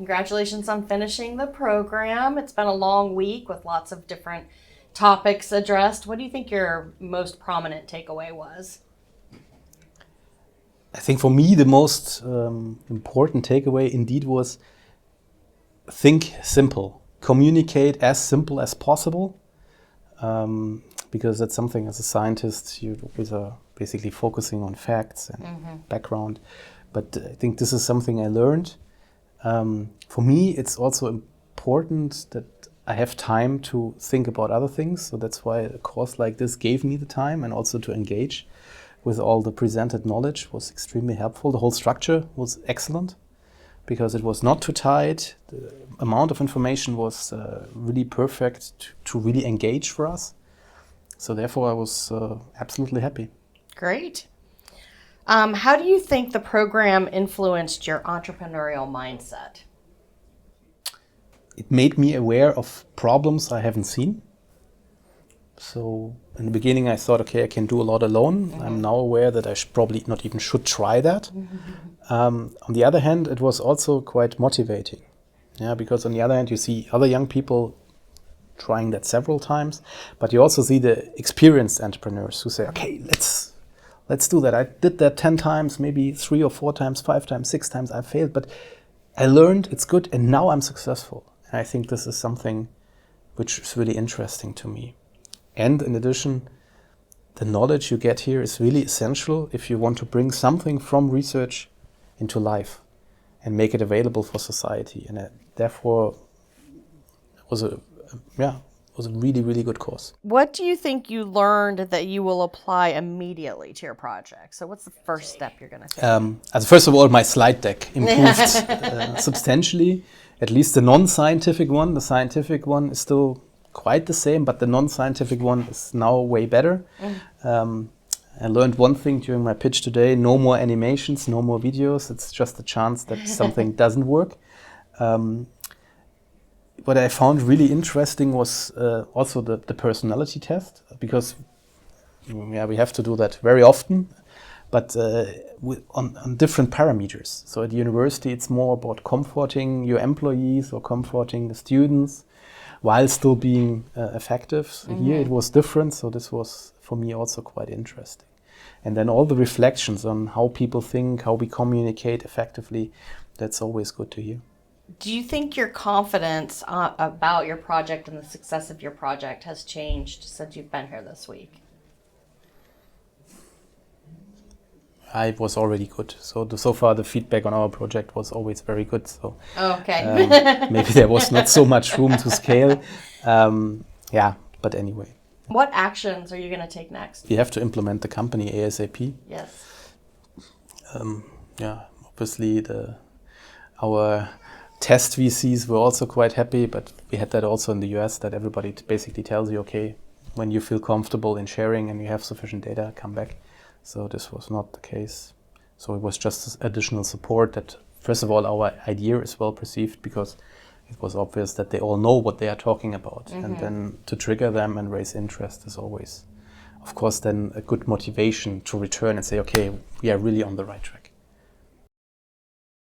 Congratulations on finishing the program. It's been a long week with lots of different topics addressed. What do you think your most prominent takeaway was? I think for me the most important takeaway indeed was think simple. Communicate as simple as possible. Because that's something as a scientist you always are basically focusing on facts and background. But I think this is something I learned. For me, it's also important that I have time to think about other things. So that's why a course like this gave me the time, and also to engage with all the presented knowledge was extremely helpful. The whole structure was excellent because it was not too tight. The amount of information was really perfect to really engage for us. So therefore I was absolutely happy. Great. How do you think the program influenced your entrepreneurial mindset? It made me aware of problems I haven't seen. So in the beginning I thought, okay, I can do a lot alone. I'm now aware that I probably not even should try that. On the other hand, it was also quite motivating. Yeah, because on the other hand, you see other young people trying that several times, but you also see the experienced entrepreneurs who say, okay, let's do that. I did that 10 times, maybe 3 or 4 times, 5 times, 6 times. I failed, but I learned it's good, and now I'm successful. And I think this is something which is really interesting to me. And in addition, the knowledge you get here is really essential if you want to bring something from research into life and make it available for society. And therefore, it was a really, really good course. What do you think you learned that you will apply immediately to your project? So what's the first step you're going to take? First of all, my slide deck improved substantially, at least the non-scientific one. The scientific one is still quite the same, but the non-scientific one is now way better. I learned one thing during my pitch today: no more animations, no more videos. It's just a chance that something doesn't work. What I found really interesting was also the personality test, because we have to do that very often, but on different parameters. So at university, it's more about comforting your employees or comforting the students while still being effective. So here it was different, so this was for me also quite interesting. And then all the reflections on how people think, how we communicate effectively, that's always good to hear. Do you think your confidence about your project and the success of your project has changed since you've been here this week? I was already good. So far the feedback on our project was always very good. So maybe there was not so much room to scale. But anyway. What actions are you going to take next? We have to implement the company ASAP. Yes. Obviously our test VCs were also quite happy, but we had that also in the US, that everybody basically tells you, okay, when you feel comfortable in sharing and you have sufficient data, come back. So this was not the case. So it was just additional support that, first of all, our idea is well perceived, because it was obvious that they all know what they are talking about. And then to trigger them and raise interest is always, of course, then a good motivation to return and say, okay, we are really on the right track.